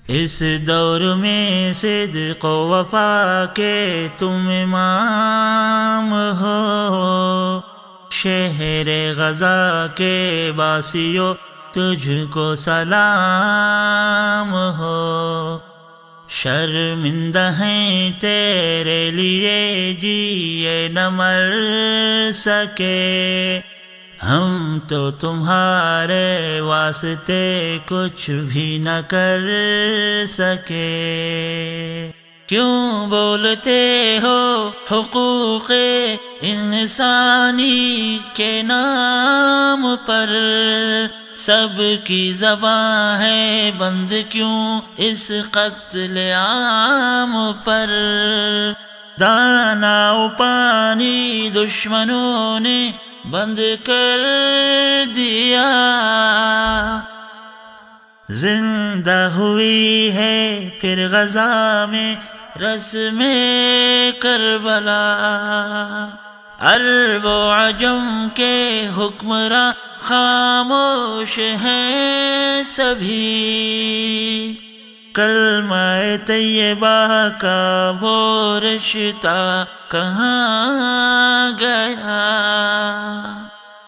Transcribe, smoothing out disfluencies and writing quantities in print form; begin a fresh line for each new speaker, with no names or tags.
اس دور میں صدق و وفا کے تم امام ہو، شہر غزہ کے باسیو تجھ کو سلام ہو، شرمندہ ہیں تیرے لیے جیے نہ مر سکے، ہم تو تمہارے واسطے کچھ بھی نہ کر سکے۔ کیوں بولتے ہو حقوق انسانی کے نام پر، سب کی زباں ہے بند کیوں اس قتل عام پر، دانا و پانی دشمنوں نے بند کر دیا، زندہ ہوئی ہے پھر غزہ میں رسم کربلا، عرب و عجم کے حکمراں خاموش ہیں سبھی، کلمہ طیبہ کا وہ رشتہ کہاں گیا؟